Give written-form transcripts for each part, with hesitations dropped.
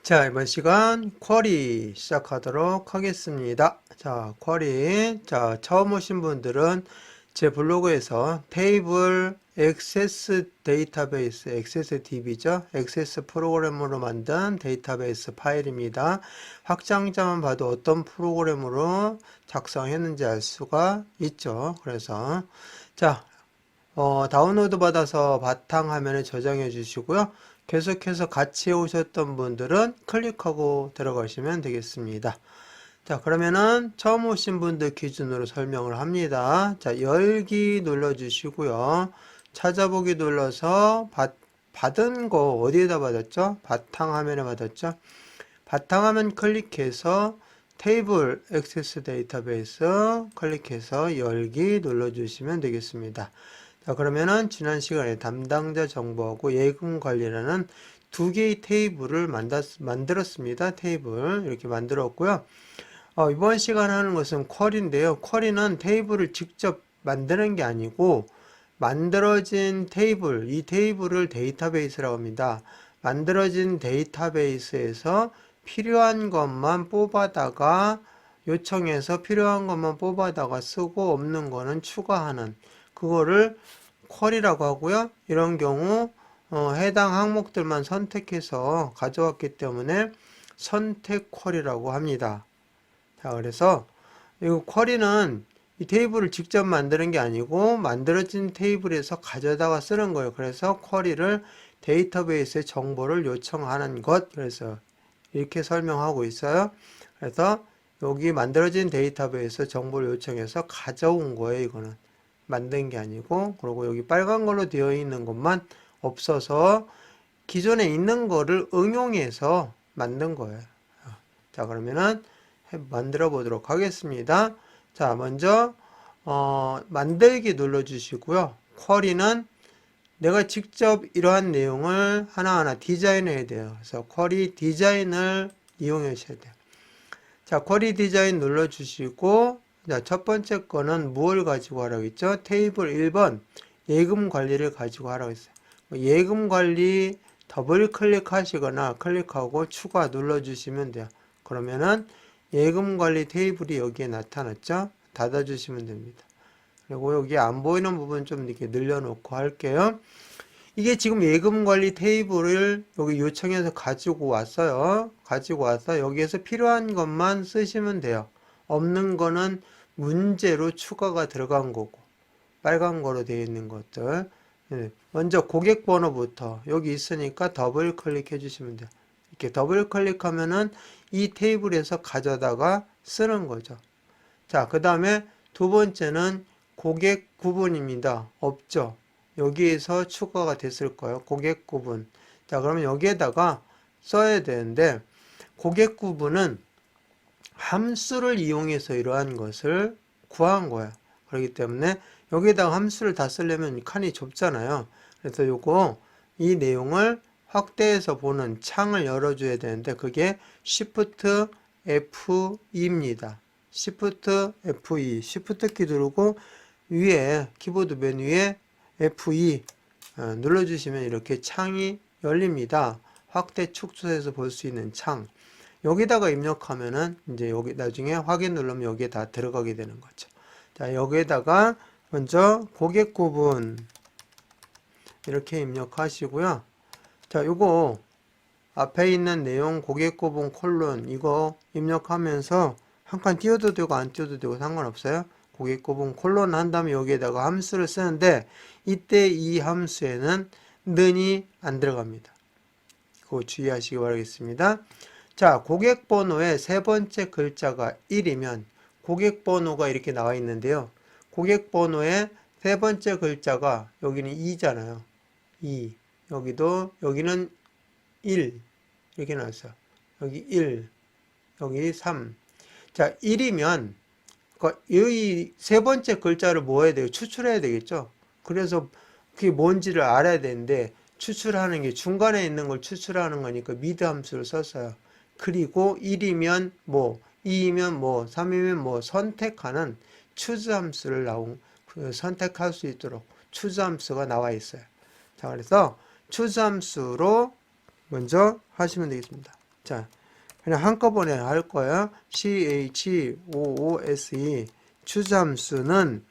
자, 이번 시간 쿼리 시작하도록 하겠습니다. 자, 쿼리. 자, 처음 오신 분들은 제 블로그에서 테이블 액세스 데이터베이스, 액세스 DB죠. 액세스 프로그램으로 만든 데이터베이스 파일입니다. 확장자만 봐도 어떤 프로그램으로 작성했는지 알 수가 있죠. 그래서, 자, 다운로드 받아서 바탕화면에 저장해 주시고요. 계속해서 같이 오셨던 분들은 클릭하고 들어가시면 되겠습니다. 자, 그러면은 처음 오신 분들 기준으로 설명을 합니다. 자, 열기 눌러 주시고요. 찾아보기 눌러서 받은 거 어디에다 받았죠? 바탕화면에 받았죠? 바탕화면 클릭해서 테이블 액세스 데이터베이스 클릭해서 열기 눌러 주시면 되겠습니다. 자, 그러면은 지난 시간에 담당자 정보하고 예금 관리라는 두 개의 테이블을 만들었습니다. 테이블 이렇게 만들었고요. 이번 시간에 하는 것은 쿼리인데요. 쿼리는 테이블을 직접 만드는 게 아니고 만들어진 테이블, 이 테이블을 데이터베이스라고 합니다. 만들어진 데이터베이스에서 필요한 것만 뽑아다가 요청해서 필요한 것만 뽑아다가 쓰고 없는 거는 추가하는 그거를 쿼리라고 하고요. 이런 경우 해당 항목들만 선택해서 가져왔기 때문에 선택 쿼리라고 합니다. 자, 그래서 이 쿼리는 이 테이블을 직접 만드는 게 아니고 만들어진 테이블에서 가져다가 쓰는 거예요. 그래서 쿼리를 데이터베이스에 정보를 요청하는 것. 그래서 이렇게 설명하고 있어요. 그래서 여기 만들어진 데이터베이스 정보를 요청해서 가져온 거예요. 이거는 만든 게 아니고, 그리고 여기 빨간 걸로 되어 있는 것만 없어서 기존에 있는 거를 응용해서 만든 거예요. 자, 그러면은 만들어 보도록 하겠습니다. 자, 먼저 만들기 눌러 주시고요. 쿼리는 내가 직접 이러한 내용을 하나하나 디자인해야 돼요. 그래서 쿼리 디자인을 이용하셔야 돼요. 자, 쿼리 디자인 눌러 주시고, 자, 첫 번째 거는 무엇을 가지고 하라고 했죠? 테이블 1번 예금 관리를 가지고 하라고 했어요. 예금 관리 더블 클릭하시거나 클릭하고 추가 눌러 주시면 돼요. 그러면은 예금 관리 테이블이 여기에 나타났죠? 닫아 주시면 됩니다. 그리고 여기 안 보이는 부분 좀 이렇게 늘려놓고 할게요. 이게 지금 예금 관리 테이블을 여기 요청해서 가지고 왔어요. 가지고 와서 여기에서 필요한 것만 쓰시면 돼요. 없는 거는 문제로 추가가 들어간 거고, 빨간 거로 되어 있는 것들. 먼저 고객 번호부터 여기 있으니까 더블 클릭해 주시면 돼요. 이렇게 더블 클릭하면은 이 테이블에서 가져다가 쓰는 거죠. 자, 그 다음에 두 번째는 고객 구분입니다. 없죠. 여기에서 추가가 됐을 거예요. 고객 구분. 자, 그러면 여기에다가 써야 되는데, 고객 구분은 함수를 이용해서 이러한 것을 구한 거야. 그렇기 때문에 여기에다가 함수를 다 쓰려면 칸이 좁잖아요. 그래서 이 내용을 확대해서 보는 창을 열어줘야 되는데, 그게 Shift F2입니다. Shift F2, Shift 키 누르고 위에 키보드 메뉴에 F2 눌러주시면 이렇게 창이 열립니다. 확대 축소해서 볼 수 있는 창. 여기다가 입력하면은 이제 여기 나중에 확인 누르면 여기에 다 들어가게 되는 거죠. 자, 여기에다가 먼저 고객 구분 이렇게 입력하시고요. 자, 요거 앞에 있는 내용 고객 구분 콜론 이거 입력하면서 한 칸 띄워도 되고 안 띄워도 되고 상관없어요. 고객 구분 콜론 한 다음에 여기에다가 함수를 쓰는데 이때 이 함수에는 는이 안 들어갑니다. 그거 주의하시기 바라겠습니다. 자, 고객 번호의 세 번째 글자가 1이면 고객 번호가 이렇게 나와 있는데요. 고객 번호의 세 번째 글자가 여기는 2잖아요. 2. 여기는 1. 이렇게 나왔어요. 여기 1. 여기 3. 자, 1이면 이 세 번째 글자를 뭐 해야 돼요? 추출해야 되겠죠? 그래서 그게 뭔지를 알아야 되는데 추출하는 게 중간에 있는 걸 추출하는 거니까 미드 함수를 썼어요. 그리고 1이면 뭐, 2이면 뭐, 3이면 뭐 선택하는 choose 함수를 선택할 수 있도록 choose 함수가 나와 있어요. 자, 그래서 choose 함수로 먼저 하시면 되겠습니다. 자, 그냥 한꺼번에 할 거예요. CHOOSE 추잠수는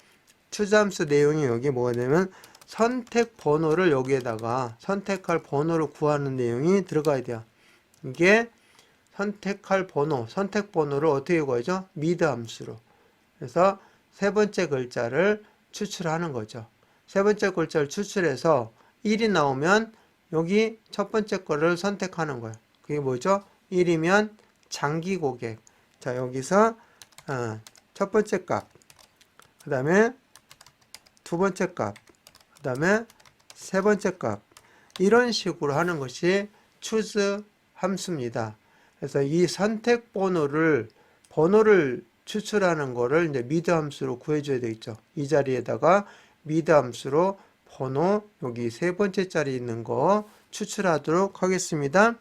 추잠수 내용이 여기 뭐가 되면 선택 번호를 여기에다가 선택할 번호를 구하는 내용이 들어가야 돼요. 이게 선택할 번호, 선택 번호를 어떻게 구하죠? 미드 함수로. 그래서 세 번째 글자를 추출하는 거죠. 세 번째 글자를 추출해서 1이 나오면 여기 첫 번째 거를 선택하는 거예요. 그게 뭐죠? 1이면 장기 고객. 자, 여기서 첫 번째 값, 그 다음에 두 번째 값, 그 다음에 세 번째 값, 이런 식으로 하는 것이 choose 함수입니다. 그래서 이 선택 번호를 추출하는 거를 이제 미드 함수로 구해줘야 되겠죠. 이 자리에다가 미드 함수로 번호 여기 세 번째 자리 있는 거 추출하도록 하겠습니다.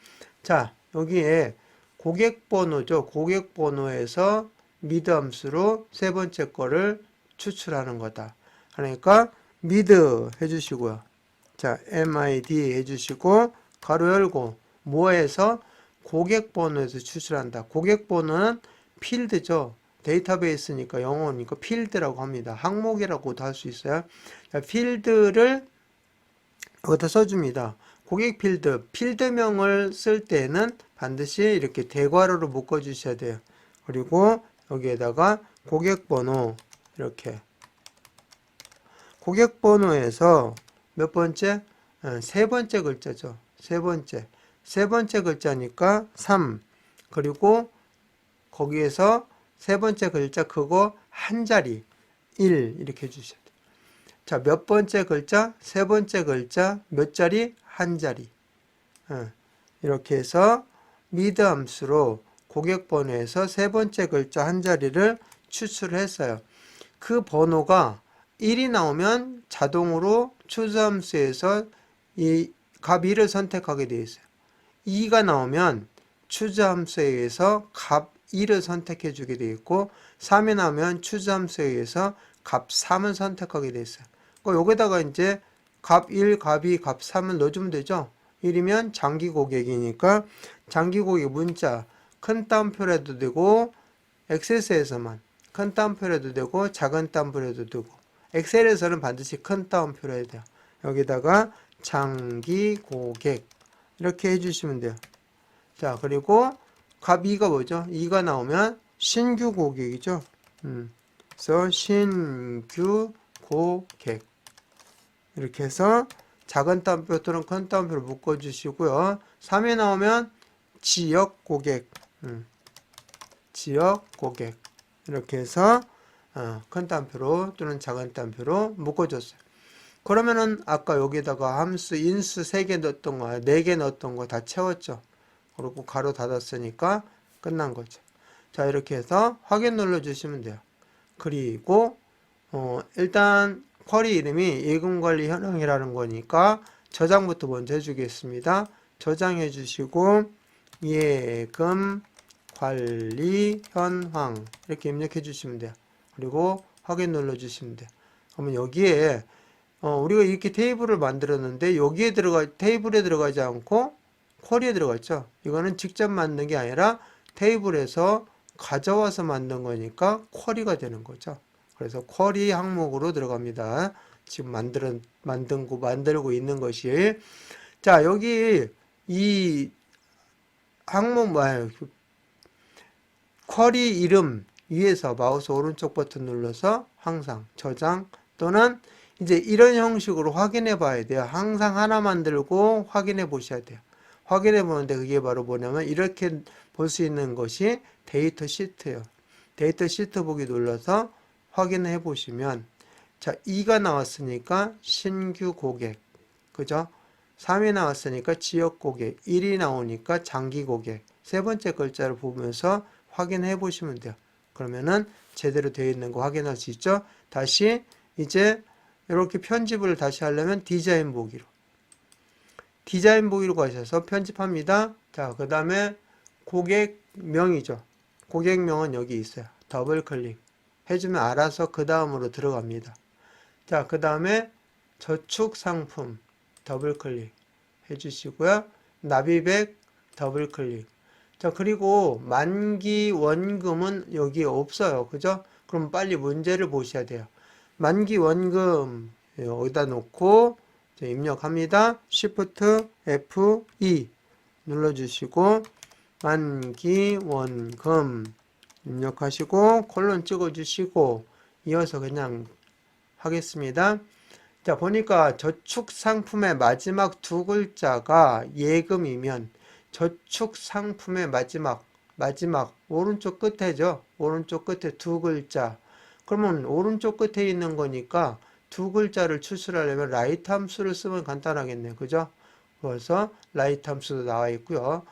자, 여기에 고객 번호죠. 고객 번호에서 미드 함수로 세 번째 거를 추출하는 거다. 그러니까 미드 해주시고요. 자, MID 해주시고 가로 열고 뭐에서 고객 번호에서 추출한다. 고객 번호는 필드죠. 데이터베이스니까 영어니까 필드라고 합니다. 항목이라고도 할 수 있어요. 자, 필드를 여기다 써줍니다. 고객 필드명을 쓸 때는 반드시 이렇게 대괄호로 묶어 주셔야 돼요. 그리고 여기에다가 고객 번호 이렇게 고객 번호에서 몇 번째? 세 번째 글자죠. 세 번째 글자니까 3. 그리고 거기에서 세 번째 글자 그거 한 자리 1 이렇게 해주셔야 돼요. 자, 몇 번째 글자? 세 번째 글자 몇 자리? 한 자리. 이렇게 해서 미드 함수로 고객 번호에서 세 번째 글자 한 자리를 추출했어요. 그 번호가 1이 나오면 자동으로 choose 함수에서 이 값 1을 선택하게 되어 있어요. 2가 나오면 choose 함수에 의해서 값 2를 선택해 주게 되어 있고 3이 나오면 choose 함수에 의해서 값 3을 선택하게 되어 있어요. 여기다가 이제 값 1, 값 2, 값 3을 넣어주면 되죠. 1이면 장기 고객이니까 장기 고객 문자 큰 따옴표로 해도 되고 엑셀에서만 큰 따옴표로 해도 되고 작은 따옴표로 해도 되고 엑셀에서는 반드시 큰 따옴표로 해야 돼요. 여기다가 장기 고객 이렇게 해주시면 돼요. 자, 그리고 값 2가 뭐죠? 2가 나오면 신규 고객이죠. 그래서 신규 고객 이렇게 해서 작은 따옴표 또는 큰 따옴표를 묶어주시고요. 3이 나오면 지역 고객 지역 고객 이렇게 해서 큰 따옴표로 또는 작은 따옴표로 묶어줬어요. 그러면은 아까 여기다가 함수 인수 3개 넣었던 거 4개 넣었던 거 다 채웠죠. 그리고 가로 닫았으니까 끝난 거죠. 자, 이렇게 해서 확인 눌러주시면 돼요. 그리고 일단 쿼리 이름이 예금관리 현황이라는 거니까 저장부터 먼저 해주겠습니다. 저장해 주시고 예금 관리 현황 이렇게 입력해 주시면 돼요. 그리고 확인 눌러 주시면 돼요. 그러면 여기에 우리가 이렇게 테이블을 만들었는데 여기에 테이블에 들어가지 않고 쿼리에 들어갔죠. 이거는 직접 만든 게 아니라 테이블에서 가져와서 만든 거니까 쿼리가 되는 거죠. 그래서 쿼리 항목으로 들어갑니다. 지금 만들고 있는 것이. 자, 여기 이 항목 쿼리 이름 위에서 마우스 오른쪽 버튼 눌러서 항상 저장 또는 이제 이런 형식으로 확인해 봐야 돼요. 항상 하나 만들고 확인해 보셔야 돼요. 확인해 보는데 그게 바로 뭐냐면 이렇게 볼 수 있는 것이 데이터 시트예요. 데이터 시트 보기 눌러서 확인해 보시면 자, 2가 나왔으니까 신규 고객 그죠? 3이 나왔으니까 지역 고객 1이 나오니까 장기 고객 세 번째 글자를 보면서 확인해 보시면 돼요. 그러면은 제대로 되어 있는 거 확인할 수 있죠? 다시 이제 이렇게 편집을 다시 하려면 디자인 보기로 가셔서 편집합니다. 자, 그 다음에 고객명이죠. 고객명은 여기 있어요. 더블 클릭 해주면 알아서 그 다음으로 들어갑니다. 자, 그 다음에 저축 상품 더블 클릭 해주시고요. 납입액 더블 클릭. 자, 그리고 만기 원금은 여기에 없어요. 그죠? 그럼 빨리 문제를 보셔야 돼요. 만기 원금 여기다 놓고 입력합니다. Shift F2 눌러주시고 만기 원금 입력하시고 콜론 찍어주시고 이어서 그냥 하겠습니다. 자, 보니까 저축 상품의 마지막 두 글자가 예금이면 저축 상품의 마지막 오른쪽 끝에죠. 오른쪽 끝에 두 글자. 그러면 오른쪽 끝에 있는 거니까 두 글자를 추출하려면 라이트 함수를 쓰면 간단하겠네요. 그죠? 그래서 라이트 함수도 나와 있고요.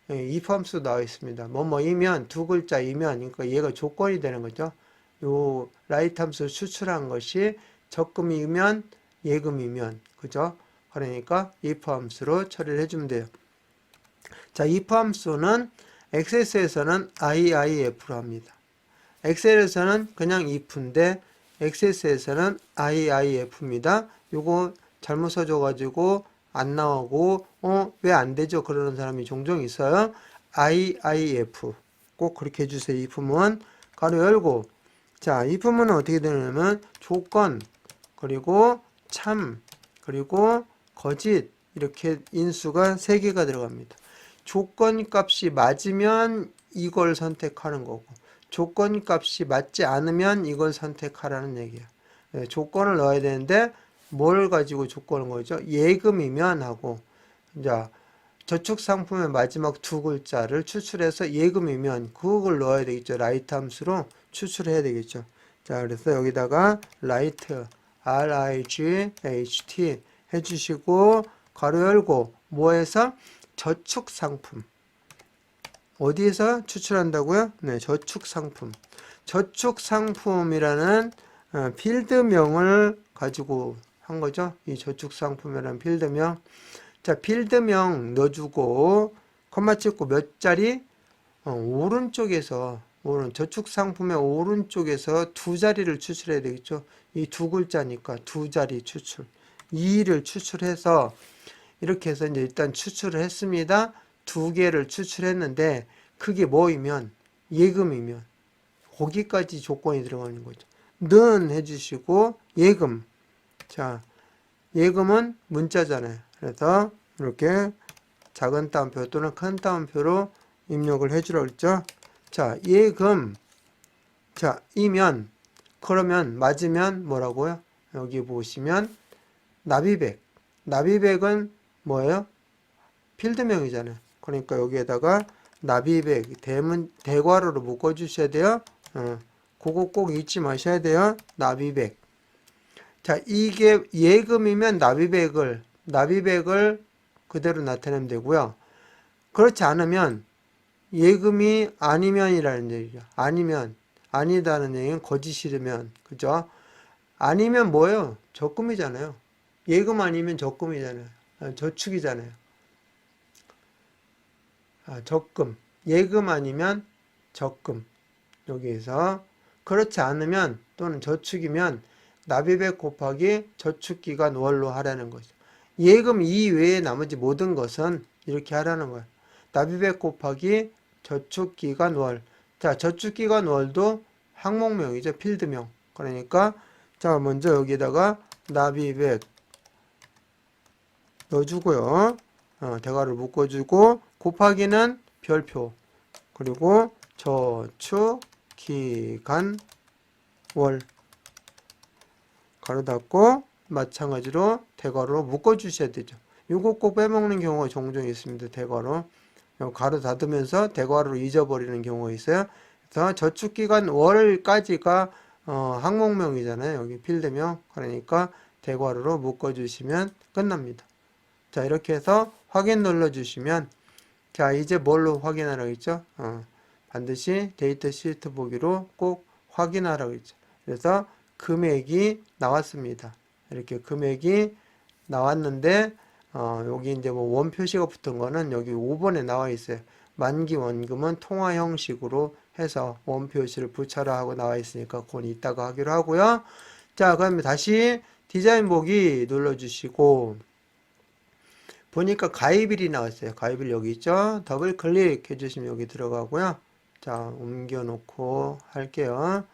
if 함수도 나와 있습니다. 뭐뭐이면 두 글자이면 그러니까 얘가 조건이 되는 거죠. 요 라이트 함수를 추출한 것이 적금이면 예금이면 그죠? 그러니까 if 함수로 처리를 해주면 돼요. 자, if 함수는 XS에서는 IIF로 합니다. 엑셀에서는 그냥 if인데 XS에서는 IIF입니다. 요거 잘못 써줘가지고 안 나오고 왜 안 되죠? 그러는 사람이 종종 있어요. IIF 꼭 그렇게 해주세요. if문 가로 열고 자, if문은 어떻게 되냐면 조건 그리고 참 그리고 거짓 이렇게 인수가 3개가 들어갑니다. 조건 값이 맞으면 이걸 선택하는 거고 조건 값이 맞지 않으면 이걸 선택하라는 얘기야. 조건을 넣어야 되는데 뭘 가지고 조건을 거죠? 예금이면 하고 자, 저축 상품의 마지막 두 글자를 추출해서 예금이면 그걸 넣어야 되겠죠. 라이트 함수로 추출해야 되겠죠. 자, 그래서 여기다가 라이트 RIGHT 해주시고 가로 열고 뭐해서 저축 상품 어디에서 추출한다고요? 네, 저축 상품. 저축 상품이라는 필드명을 가지고 한 거죠. 이 저축 상품이라는 필드명. 자, 필드명 넣어주고 콤마 찍고 몇 자리? 오른쪽에서 저축 상품의 오른쪽에서 두 자리를 추출해야 되겠죠. 이 두 글자니까 두 자리 추출. 2를 추출해서 이렇게 해서 이제 일단 추출을 했습니다. 두 개를 추출했는데 그게 뭐이면 예금이면 거기까지 조건이 들어가는 거죠. 는 해주시고 예금. 자, 예금은 문자잖아요. 그래서 이렇게 작은 따옴표 또는 큰 따옴표로 입력을 해주라고 했죠. 자, 예금. 자, 이면 그러면 맞으면 뭐라고요? 여기 보시면 납입액. 납입액은 뭐예요? 필드명이잖아요. 그러니까 여기에다가 납입액 대괄호로 묶어주셔야 돼요. 그거 꼭 잊지 마셔야 돼요. 납입액. 자, 이게 예금이면 납입액을 그대로 나타내면 되고요. 그렇지 않으면 예금이 아니면이라는 얘기죠. 아니면 아니다는 얘기는 거짓이면 그죠? 아니면 뭐예요? 적금이잖아요. 예금 아니면 적금이잖아요. 저축이잖아요. 적금. 예금 아니면 적금. 여기에서 그렇지 않으면 또는 저축이면 납입액 곱하기 저축기간 월로 하라는 거죠. 예금 이외에 나머지 모든 것은 이렇게 하라는 거예요. 납입액 곱하기 저축기간 월. 자, 저축기간 월도 항목명이죠. 필드명. 그러니까 자, 먼저 여기다가 납입액 넣어주고요. 대괄호 묶어주고 곱하기는 별표 그리고 저축기간 월 가로 닫고 마찬가지로 대괄호로 묶어주셔야 되죠. 이거 꼭 빼먹는 경우가 종종 있습니다. 대괄호 가로 닫으면서 대괄호로 잊어버리는 경우가 있어요. 그래서 저축기간 월까지가 항목명이잖아요. 여기 필드명. 그러니까 대괄호로 묶어주시면 끝납니다. 자, 이렇게 해서 확인 눌러주시면 자, 이제 뭘로 확인하라고 했죠? 반드시 데이터 시트 보기로 꼭 확인하라고 했죠. 그래서 금액이 나왔습니다. 이렇게 금액이 나왔는데 여기 이제 뭐 원 표시가 붙은 거는 여기 5번에 나와 있어요. 만기 원금은 통화 형식으로 해서 원 표시를 붙여라 하고 나와 있으니까 그건 이따가 하기로 하고요. 자, 그러면 다시 디자인 보기 눌러주시고 보니까 가입일이 나왔어요. 가입일 여기 있죠? 더블 클릭해 주시면 여기 들어가고요. 자, 옮겨 놓고 할게요.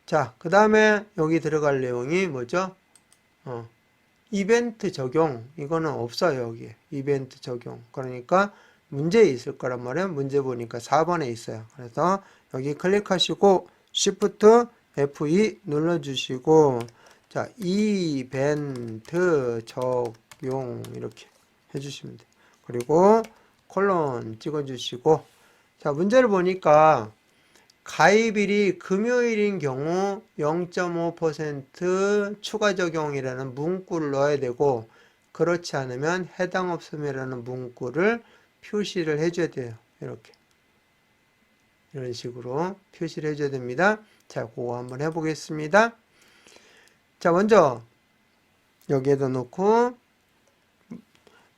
자, 그 다음에 여기 들어갈 내용이 뭐죠? 이벤트 적용. 이거는 없어요, 여기에. 이벤트 적용. 그러니까 문제 있을 거란 말이에요. 문제 보니까 4번에 있어요. 그래서 여기 클릭하시고 Shift F2 눌러주시고 자, 이벤트 적용 이렇게 해주시면 돼요. 그리고 콜론 찍어주시고 자, 문제를 보니까 가입일이 금요일인 경우 0.5% 추가 적용이라는 문구를 넣어야 되고 그렇지 않으면 해당 없음이라는 문구를 표시를 해줘야 돼요. 이렇게 이런 식으로 표시를 해줘야 됩니다. 자, 그거 한번 해보겠습니다. 자, 먼저 여기에다 놓고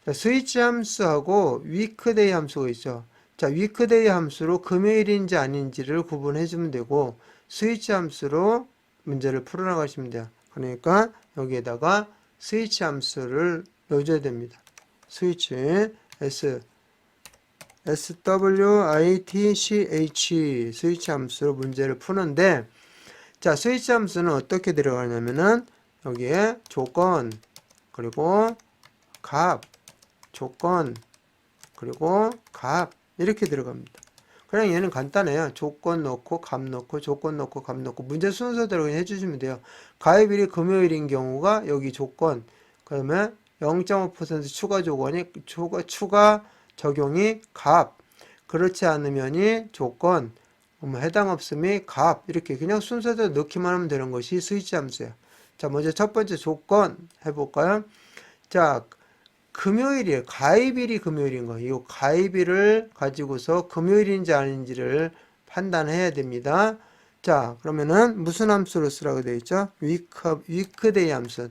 자, 스위치 함수하고 위크데이 함수가 있죠. 자, 위크데이 함수로 금요일인지 아닌지를 구분해 주면 되고 스위치 함수로 문제를 풀어나가시면 돼요. 그러니까 여기에다가 스위치 함수를 넣어줘야 됩니다. 스위치 switch 스위치 함수로 문제를 푸는데 자, 스위치 함수는 어떻게 들어가냐면은 여기에 조건 그리고 값 조건 그리고 값 이렇게 들어갑니다. 그냥 얘는 간단해요. 조건 넣고 값 넣고 조건 넣고 값 넣고 문제 순서대로 그냥 해주시면 돼요. 가입일이 금요일인 경우가 여기 조건 그러면 0.5% 추가 조건이 추가 적용이 값 그렇지 않으면이 조건 해당 없음이 값 이렇게 그냥 순서대로 넣기만 하면 되는 것이 스위치 함수예요. 자, 먼저 첫 번째 조건 해볼까요? 자, 금요일이에요. 가입일이 금요일인 거예요. 이 가입일을 가지고서 금요일인지 아닌지를 판단해야 됩니다. 자, 그러면은 무슨 함수로 쓰라고 되어 있죠? weekday 함수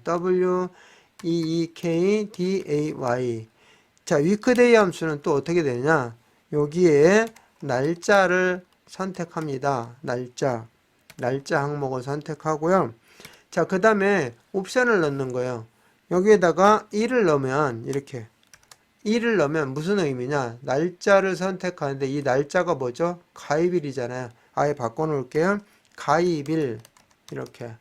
weekday. 자, weekday 함수는 또 어떻게 되냐? 여기에 날짜를 선택합니다. 날짜 항목을 선택하고요. 자, 그 다음에 옵션을 넣는 거예요. 여기에다가 1을 넣으면 이렇게 1을 넣으면 무슨 의미냐? 날짜를 선택하는데 이 날짜가 뭐죠? 가입일이잖아요. 아예 바꿔 놓을게요. 가입일 이렇게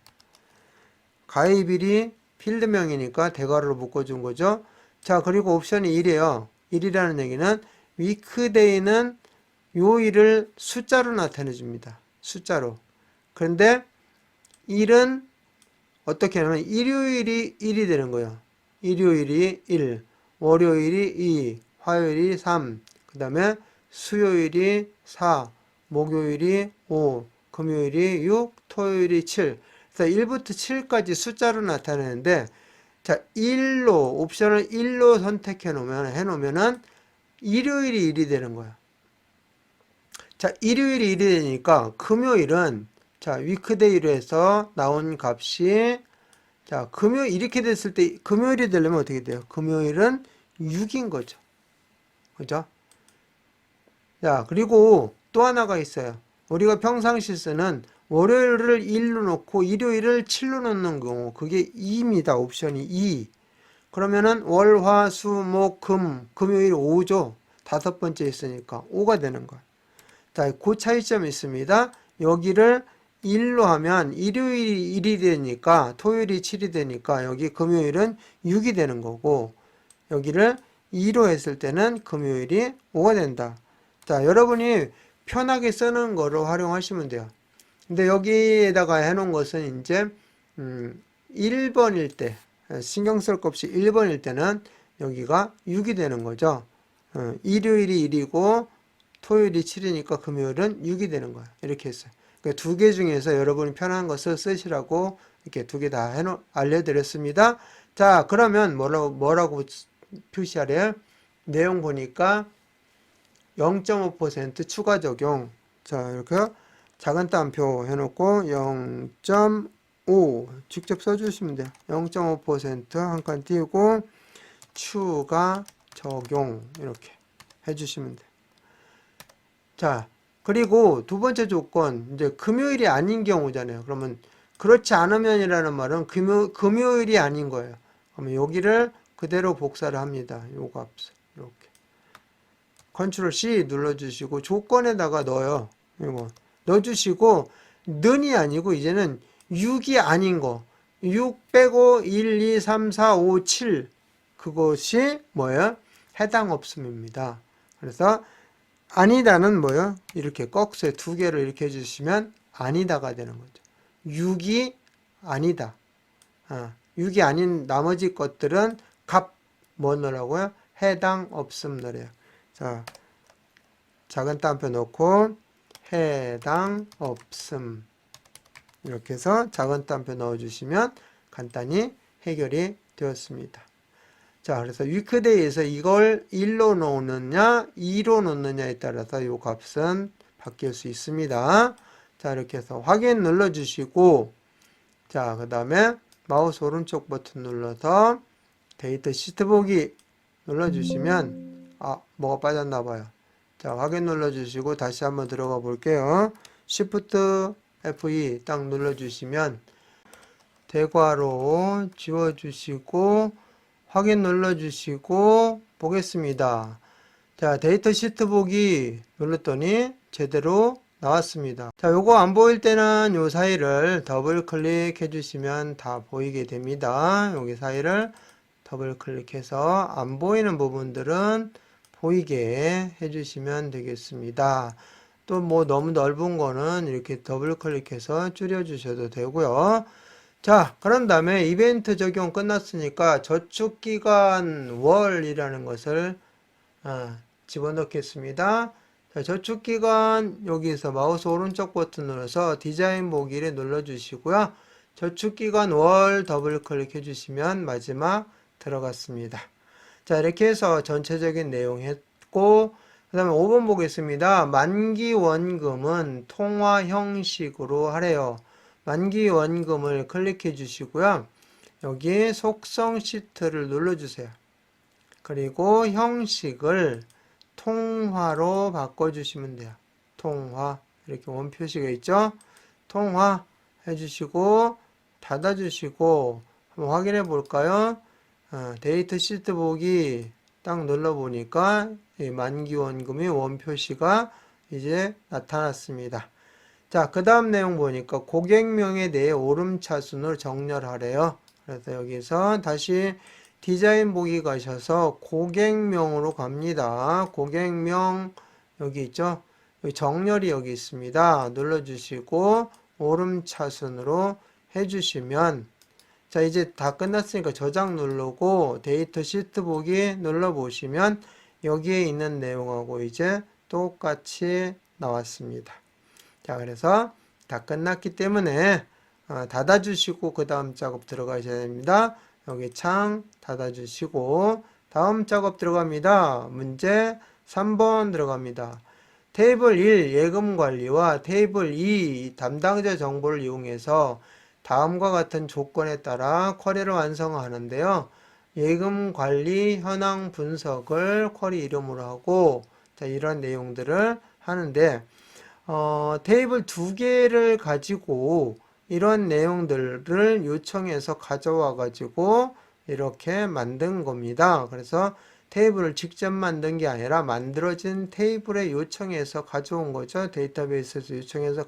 가입일이 필드명이니까 대괄호로 묶어준 거죠. 자, 그리고 옵션이 1이에요. 1이라는 얘기는 위크데이는 요일을 숫자로 나타내 줍니다. 숫자로. 그런데 1은 어떻게 하냐면 일요일이 1이 되는 거예요. 일요일이 1, 월요일이 2, 화요일이 3, 그 다음에 수요일이 4, 목요일이 5, 금요일이 6, 토요일이 7. 그래서 1부터 7까지 숫자로 나타내는데 자, 1로 옵션을 1로 선택해 놓으면은 일요일이 1이 되는 거야. 자, 일요일이 1이 되니까 금요일은 자, 위크데이로 해서 나온 값이 자, 금요일 이렇게 됐을 때 금요일이 되려면 어떻게 돼요? 금요일은 6인 거죠. 그죠? 자, 그리고 또 하나가 있어요. 우리가 평상시 쓰는 월요일을 1로 놓고 일요일을 7로 놓는 경우 그게 2입니다. 옵션이 2. 그러면은 월, 화, 수, 목, 금, 금요일 5죠. 다섯 번째 있으니까 5가 되는 거예요. 자, 그 차이점이 있습니다. 여기를 1로 하면 일요일이 1이 되니까 토요일이 7이 되니까 여기 금요일은 6이 되는 거고 여기를 2로 했을 때는 금요일이 5가 된다. 자, 여러분이 편하게 쓰는 거로 활용하시면 돼요. 근데 여기에다가 해놓은 것은 이제 1번일 때 신경 쓸 것 없이 1번일 때는 여기가 6이 되는 거죠. 일요일이 1이고 토요일이 7이니까 금요일은 6이 되는 거예요. 이렇게 했어요. 그러니까 두 개 중에서 여러분이 편한 것을 쓰시라고 이렇게 두 개 다 알려드렸습니다. 자, 그러면 뭐라고 표시하래요? 내용 보니까 0.5% 추가 적용. 자, 이렇게 작은 따옴표 해놓고 0.5 직접 써주시면 돼요. 0.5% 한 칸 띄우고 추가 적용 이렇게 해주시면 돼요. 자, 그리고 두 번째 조건 이제 금요일이 아닌 경우잖아요. 그러면 그렇지 않으면이라는 말은 금요일이 아닌 거예요. 그러면 여기를 그대로 복사를 합니다. 요 값을 이렇게 컨트롤 C 눌러주시고 조건에다가 넣어요. 이거 넣어주시고 는이 아니고 이제는 6이 아닌 거 6 빼고 1, 2, 3, 4, 5, 7 그것이 뭐예요? 해당 없음입니다. 그래서 아니다는 뭐예요? 이렇게 꺽쇠 두 개를 이렇게 해주시면 아니다가 되는 거죠. 6이 아니다. 6이 아닌 나머지 것들은 값 뭐 넣으라고요? 해당 없음 넣으래요. 자, 작은 따옴표 넣고 해당 없음 이렇게 해서 작은 따옴표 넣어주시면 간단히 해결이 되었습니다. 자, 그래서 위크데이에서 이걸 1로 놓느냐 2로 놓느냐에 따라서 이 값은 바뀔 수 있습니다. 자, 이렇게 해서 확인 눌러주시고 자, 그 다음에 마우스 오른쪽 버튼 눌러서 데이터 시트 보기 눌러주시면 뭐가 빠졌나 봐요. 자, 확인 눌러주시고 다시 한번 들어가 볼게요. Shift F2 딱 눌러주시면 대괄호 지워주시고 확인 눌러주시고 보겠습니다. 자, 데이터 시트 보기 눌렀더니 제대로 나왔습니다. 자, 요거 안 보일 때는 요 사이를 더블 클릭해 주시면 다 보이게 됩니다. 여기 사이를 더블 클릭해서 안 보이는 부분들은 보이게 해주시면 되겠습니다. 또 뭐 너무 넓은 거는 이렇게 더블 클릭해서 줄여 주셔도 되고요. 자, 그런 다음에 이벤트 적용 끝났으니까 저축기간 월이라는 것을 집어넣겠습니다. 자, 저축기간 여기서 마우스 오른쪽 버튼 눌러서 디자인 보기를 눌러주시고요. 저축기간 월 더블 클릭해 주시면 마지막 들어갔습니다. 자, 이렇게 해서 전체적인 내용 했고 그 다음에 5번 보겠습니다. 만기 원금은 통화 형식으로 하래요. 만기 원금을 클릭해 주시고요. 여기 속성 시트를 눌러주세요. 그리고 형식을 통화로 바꿔주시면 돼요. 통화 이렇게 원 표시가 있죠. 통화 해주시고 닫아주시고 한번 확인해 볼까요? 데이터 시트 보기 딱 눌러보니까 이 만기 원금이 원 표시가 이제 나타났습니다. 자, 그 다음 내용 보니까 고객명에 대해 오름차순으로 정렬하래요. 그래서 여기서 다시 디자인 보기 가셔서 고객명으로 갑니다. 고객명 여기 있죠? 여기 정렬이 여기 있습니다. 눌러주시고 오름차순으로 해주시면 자, 이제 다 끝났으니까 저장 누르고 데이터 시트 보기 눌러보시면 여기에 있는 내용하고 이제 똑같이 나왔습니다. 자, 그래서 다 끝났기 때문에 닫아주시고 그 다음 작업 들어가셔야 됩니다. 여기 창 닫아주시고 다음 작업 들어갑니다. 문제 3번 들어갑니다. 테이블 1 예금 관리와 테이블 2 담당자 정보를 이용해서 다음과 같은 조건에 따라 쿼리를 완성하는데요. 예금 관리 현황 분석을 쿼리 이름으로 하고 자, 이런 내용들을 하는데 테이블 두 개를 가지고 이런 내용들을 요청해서 가져와 가지고 이렇게 만든 겁니다. 그래서 테이블을 직접 만든 게 아니라 만들어진 테이블에 요청해서 가져온 거죠. 데이터베이스에서 요청해서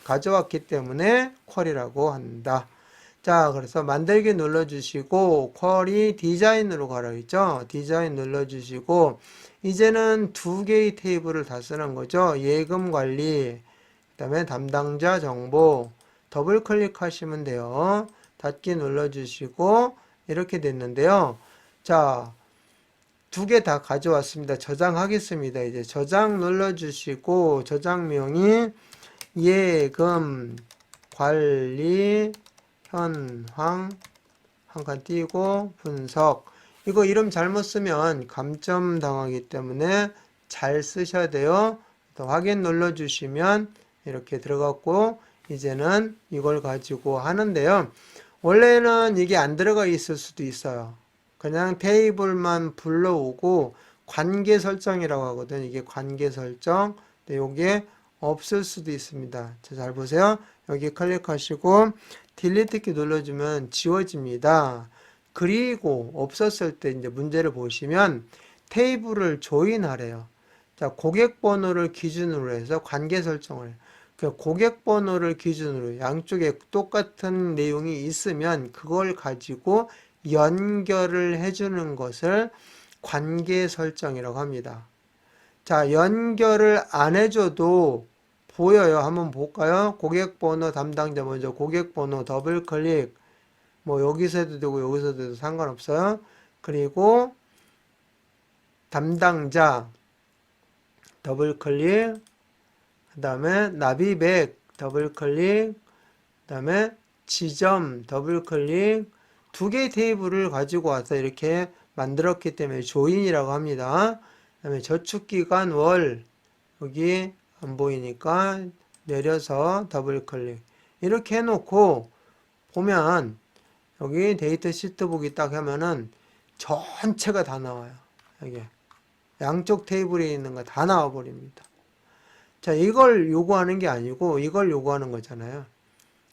가져왔기 때문에 쿼리라고 한다. 자, 그래서 만들기 눌러주시고 쿼리 디자인으로 가라 했죠. 디자인 눌러주시고 이제는 두 개의 테이블을 다 쓰는 거죠. 예금 관리, 그 다음에 담당자 정보 더블 클릭하시면 돼요. 닫기 눌러주시고 이렇게 됐는데요. 자, 두 개 다 가져왔습니다. 저장하겠습니다. 이제 저장 눌러주시고 저장명이 예금 관리 현황 한 칸 띄고 분석 이거 이름 잘못 쓰면 감점 당하기 때문에 잘 쓰셔야 돼요. 또 확인 눌러주시면 이렇게 들어갔고 이제는 이걸 가지고 하는데요. 원래는 이게 안 들어가 있을 수도 있어요. 그냥 테이블만 불러오고 관계 설정이라고 하거든요. 이게 관계 설정. 근데 이게 없을 수도 있습니다. 자, 잘 보세요. 여기 클릭하시고 딜리트 키 눌러주면 지워집니다. 그리고 없었을 때 이제 문제를 보시면 테이블을 조인하래요. 자, 고객 번호를 기준으로 해서 관계 설정을 해요. 그 고객 번호를 기준으로 양쪽에 똑같은 내용이 있으면 그걸 가지고 연결을 해주는 것을 관계 설정이라고 합니다. 자, 연결을 안 해줘도 보여요. 한번 볼까요? 고객 번호 담당자 먼저 고객 번호 더블 클릭. 뭐 여기서 해도 되고 여기서도 해도 상관없어요. 그리고 담당자 더블 클릭. 그 다음에 나비백 더블 클릭. 그 다음에 지점 더블 클릭. 두 개의 테이블을 가지고 와서 이렇게 만들었기 때문에 조인이라고 합니다. 그 다음에 저축기간 월 여기 안 보이니까 내려서 더블 클릭 이렇게 해놓고 보면 여기 데이터 시트 보기 딱 하면은 전체가 다 나와요. 여기 양쪽 테이블에 있는 거 다 나와 버립니다. 자, 이걸 요구하는 게 아니고 이걸 요구하는 거잖아요.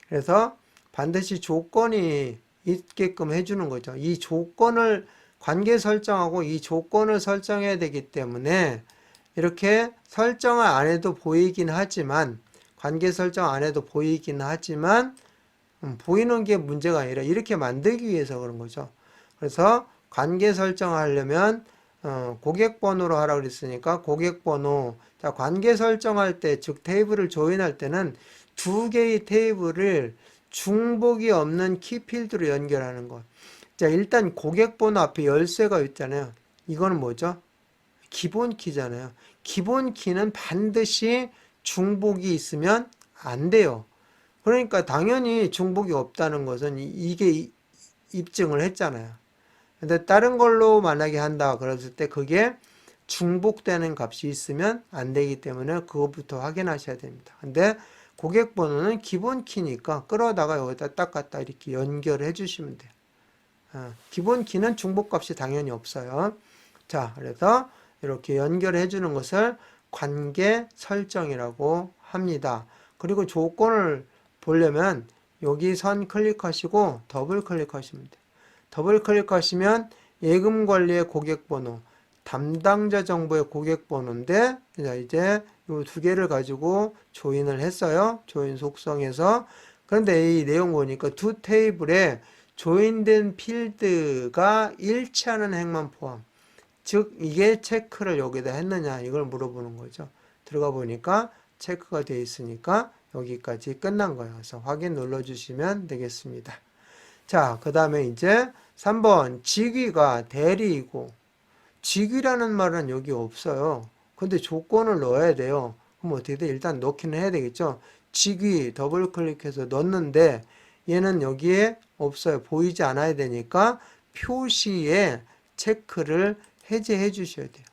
그래서 반드시 조건이 있게끔 해주는 거죠. 이 조건을 관계 설정하고 이 조건을 설정해야 되기 때문에 이렇게 설정을 안 해도 보이긴 하지만 관계 설정 안 해도 보이긴 하지만 보이는 게 문제가 아니라 이렇게 만들기 위해서 그런 거죠. 그래서 관계 설정하려면 고객 번호로 하라고 그랬으니까 고객 번호. 자, 관계 설정할 때, 즉 테이블을 조인할 때는 두 개의 테이블을 중복이 없는 키필드로 연결하는 것. 자, 일단 고객 번호 앞에 열쇠가 있잖아요. 이거는 뭐죠? 기본 키잖아요. 기본 키는 반드시 중복이 있으면 안 돼요. 그러니까 당연히 중복이 없다는 것은 이게 입증을 했잖아요. 근데 다른 걸로 만약에 한다 그랬을 때 그게 중복되는 값이 있으면 안 되기 때문에 그것부터 확인하셔야 됩니다. 근데 고객 번호는 기본 키니까 끌어다가 여기다 딱 갖다 이렇게 연결해 주시면 돼요. 기본 키는 중복 값이 당연히 없어요. 자, 그래서 이렇게 연결해 주는 것을 관계 설정이라고 합니다. 그리고 조건을 보려면 여기 선 클릭하시고 더블 클릭하시면 돼요. 더블 클릭하시면 예금 관리의 고객 번호, 담당자 정보의 고객 번호인데 이제 이 두 개를 가지고 조인을 했어요. 조인 속성에서. 그런데 이 내용 보니까 두 테이블에 조인된 필드가 일치하는 행만 포함. 즉 이게 체크를 여기다 했느냐 이걸 물어보는 거죠. 들어가 보니까 체크가 되어 있으니까 여기까지 끝난 거예요. 그래서 확인 눌러주시면 되겠습니다. 자, 그 다음에 이제 3번 직위가 대리이고 직위라는 말은 여기 없어요. 근데 조건을 넣어야 돼요. 그럼 어떻게 돼? 일단 넣기는 해야 되겠죠. 직위 더블 클릭해서 넣는데 얘는 여기에 없어요. 보이지 않아야 되니까 표시에 체크를 해제해 주셔야 돼요.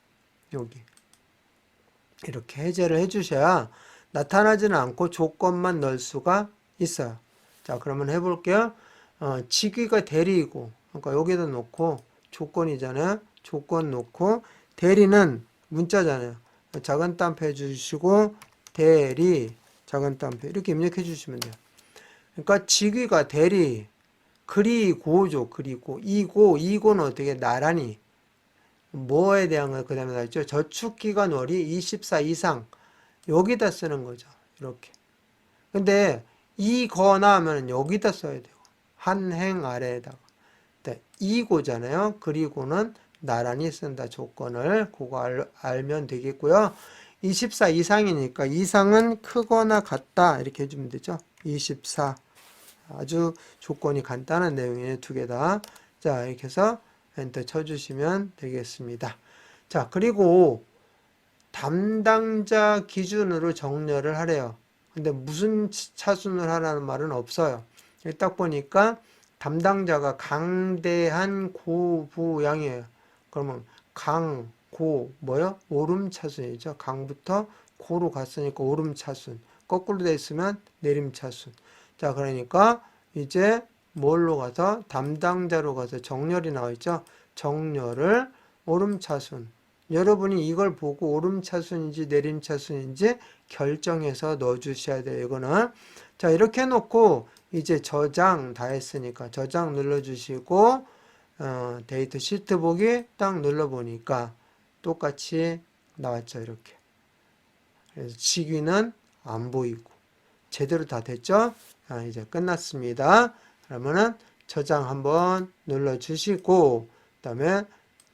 여기 이렇게 해제를 해 주셔야 나타나지는 않고 조건만 넣을 수가 있어요. 자, 그러면 해볼게요. 직위가 대리이고 그러니까 여기다 놓고 조건이잖아요. 조건 놓고 대리는 문자잖아요. 작은 땀표 해주시고 대리 작은 땀표 이렇게 입력해 주시면 돼요. 그러니까 직위가 대리 그리고죠. 그리고 이고는 어떻게 나란히 뭐에 대한 거 그 다음에 나왔죠. 저축기간 월이 24 이상 여기다 쓰는 거죠. 이렇게. 근데 이거나 하면 여기다 써야 돼요. 한 행 아래에다가. 네, 이고잖아요. 그리고는 나란히 쓴다 조건을 그거 알면 되겠고요. 24 이상이니까 이상은 크거나 같다 이렇게 해주면 되죠. 24 아주 조건이 간단한 내용이에요. 두 개 다. 자, 이렇게 해서 엔터 쳐주시면 되겠습니다. 자, 그리고 담당자 기준으로 정렬을 하래요. 근데 무슨 차순을 하라는 말은 없어요. 딱 보니까 담당자가 강대한 고부양이에요. 그러면 강, 고, 뭐요? 오름차순이죠. 강부터 고로 갔으니까 오름차순. 거꾸로 돼 있으면 내림차순. 자, 그러니까 이제 뭘로 가서 담당자로 가서 정렬이 나와 있죠. 정렬을 오름차순. 여러분이 이걸 보고 오름차순인지 내림차순인지 결정해서 넣어 주셔야 돼요. 이거는. 자, 이렇게 해놓고 이제 저장 다 했으니까 저장 눌러 주시고 데이터 시트 보기 딱 눌러보니까 똑같이 나왔죠. 이렇게. 그래서 직위는 안 보이고 제대로 다 됐죠. 이제 끝났습니다. 그러면은 저장 한번 눌러주시고 그 다음에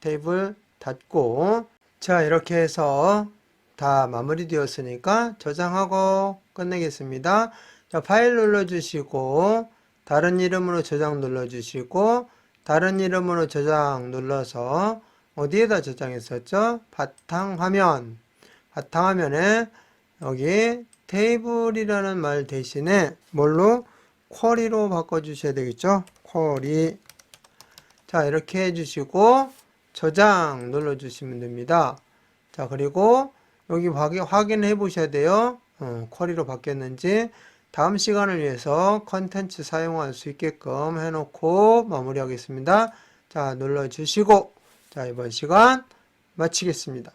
테이블 닫고 자 이렇게 해서 다 마무리 되었으니까 저장하고 끝내겠습니다. 자, 파일 눌러주시고 다른 이름으로 저장 눌러주시고 다른 이름으로 저장 눌러서 어디에다 저장했었죠? 바탕화면에 여기 테이블이라는 말 대신에 뭘로? 쿼리로 바꿔주셔야 되겠죠? 쿼리. 자, 이렇게 해주시고 저장 눌러주시면 됩니다. 자, 그리고 여기 확인해 보셔야 돼요. 쿼리로 바뀌었는지. 다음 시간을 위해서 컨텐츠 사용할 수 있게끔 해놓고 마무리하겠습니다. 자, 눌러주시고 자, 이번 시간 마치겠습니다.